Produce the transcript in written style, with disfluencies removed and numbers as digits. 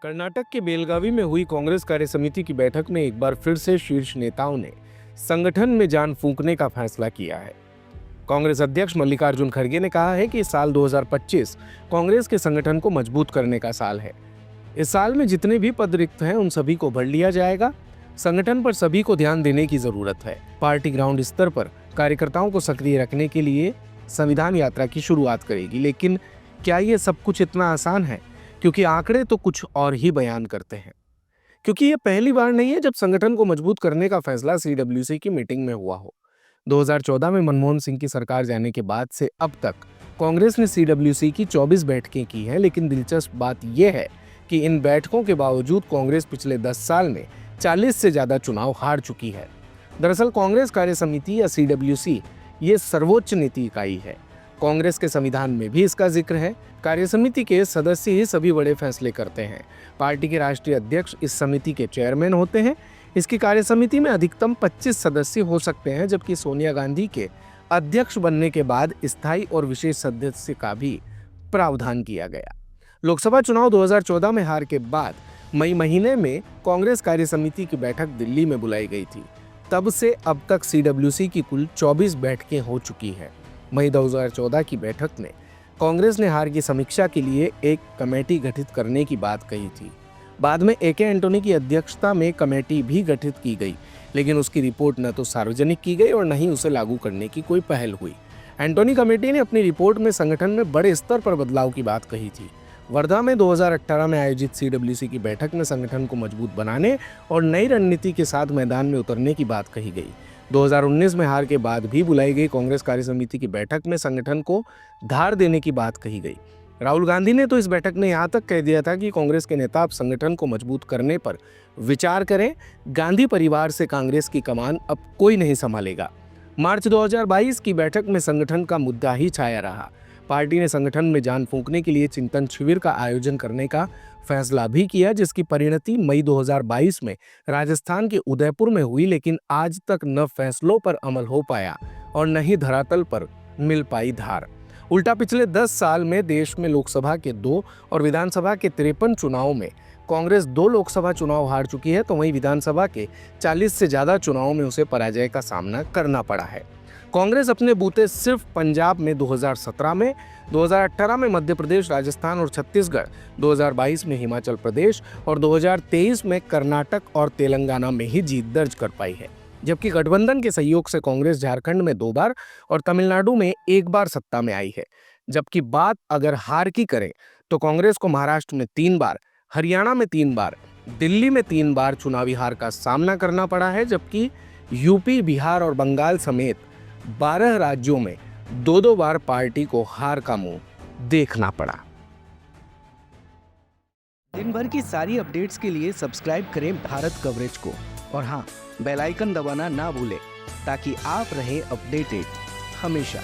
कर्नाटक के बेलगावी में हुई कांग्रेस कार्य समिति की बैठक में एक बार फिर से शीर्ष नेताओं ने संगठन में जान फूंकने का फैसला किया है। कांग्रेस अध्यक्ष मल्लिकार्जुन खड़गे ने कहा है कि साल 2025 कांग्रेस के संगठन को मजबूत करने का साल है। इस साल में जितने भी पद रिक्त हैं उन सभी को भर लिया जाएगा। संगठन पर सभी को ध्यान देने की जरूरत है। पार्टी ग्राउंड स्तर पर कार्यकर्ताओं को सक्रिय रखने के लिए संविधान यात्रा की शुरुआत करेगी। लेकिन क्या ये सब कुछ इतना आसान है? क्योंकि आंकड़े तो कुछ और ही बयान करते हैं। क्योंकि ये पहली बार नहीं है जब संगठन को मजबूत करने का फैसला सीडब्ल्यूसी की मीटिंग में हुआ हो। 2014 में मनमोहन सिंह की सरकार जाने के बाद से अब तक कांग्रेस ने सीडब्ल्यूसी की 24 बैठकें की हैं। लेकिन दिलचस्प बात यह है कि इन बैठकों के बावजूद कांग्रेस पिछले 10 साल में 40 से ज्यादा चुनाव हार चुकी है। दरअसल कांग्रेस कार्य समिति या सीडब्ल्यूसी ये सर्वोच्च नीति इकाई है। कांग्रेस के संविधान में भी इसका जिक्र है। कार्य समिति के सदस्य ही सभी बड़े फैसले करते हैं। पार्टी के राष्ट्रीय अध्यक्ष इस समिति के चेयरमैन होते हैं। इसकी कार्य समिति में अधिकतम 25 सदस्य हो सकते हैं, जबकि सोनिया गांधी के अध्यक्ष बनने के बाद स्थायी और विशेष सदस्य का भी प्रावधान किया गया। लोकसभा चुनाव 2014 में हार के बाद मई महीने में कांग्रेस कार्य समिति की बैठक दिल्ली में बुलाई गई थी। तब से अब तक सीडब्ल्यूसी की कुल 24 बैठकें हो चुकी हैं। मई 2014 की बैठक में कांग्रेस ने हार की समीक्षा के लिए एक कमेटी गठित करने की बात कही थी। बाद में ए.के. एंटोनी की अध्यक्षता में कमेटी भी गठित की गई, लेकिन उसकी रिपोर्ट न तो सार्वजनिक की गई और न ही उसे लागू करने की कोई पहल हुई। एंटोनी कमेटी ने अपनी रिपोर्ट में संगठन में बड़े स्तर पर बदलाव की बात कही थी। वर्धा में 2018 में आयोजित सीडब्ल्यूसी की बैठक में संगठन को मजबूत बनाने और नई रणनीति के साथ मैदान में उतरने की बात कही गई। 2019 में हार के बाद भी बुलाई गई कांग्रेस कार्य समिति की बैठक में संगठन को धार देने की बात कही गई। राहुल गांधी ने तो इस बैठक में यहाँ तक कह दिया था कि कांग्रेस के नेता अब संगठन को मजबूत करने पर विचार करें। गांधी परिवार से कांग्रेस की कमान अब कोई नहीं संभालेगा। मार्च 2022 की बैठक में संगठन का मुद्दा ही छाया रहा। पार्टी ने संगठन में जान फूंकने के लिए चिंतन शिविर का आयोजन करने का फैसला भी किया, जिसकी परिणति मई 2022 में राजस्थान के उदयपुर में हुई। लेकिन आज तक न फैसलों पर अमल हो पाया और न ही धरातल पर मिल पाई धार। उल्टा पिछले 10 साल में देश में लोकसभा के 2 और विधानसभा के 53 चुनावों में कांग्रेस 2 लोकसभा चुनाव हार चुकी है, तो वहीं विधानसभा के 40 से ज्यादा चुनावों में उसे पराजय का सामना करना पड़ा है। कांग्रेस अपने बूते सिर्फ पंजाब में 2017 में, 2018 में मध्य प्रदेश, राजस्थान और छत्तीसगढ़, 2022 में हिमाचल प्रदेश और 2023 में कर्नाटक और तेलंगाना में ही जीत दर्ज कर पाई है। जबकि गठबंधन के सहयोग से कांग्रेस झारखंड में 2 बार और तमिलनाडु में 1 बार सत्ता में आई है। जबकि बात अगर हार की करें तो कांग्रेस को महाराष्ट्र में 3 बार, हरियाणा में 3 बार, दिल्ली में 3 बार चुनावी हार का सामना करना पड़ा है। जबकि यूपी, बिहार और बंगाल समेत 12 राज्यों में 2-2 बार पार्टी को हार का मुंह देखना पड़ा। दिन भर की सारी अपडेट्स के लिए सब्सक्राइब करें भारत कवरेज को और हाँ, बेल आइकन दबाना ना भूलें ताकि आप रहें अपडेटेड हमेशा।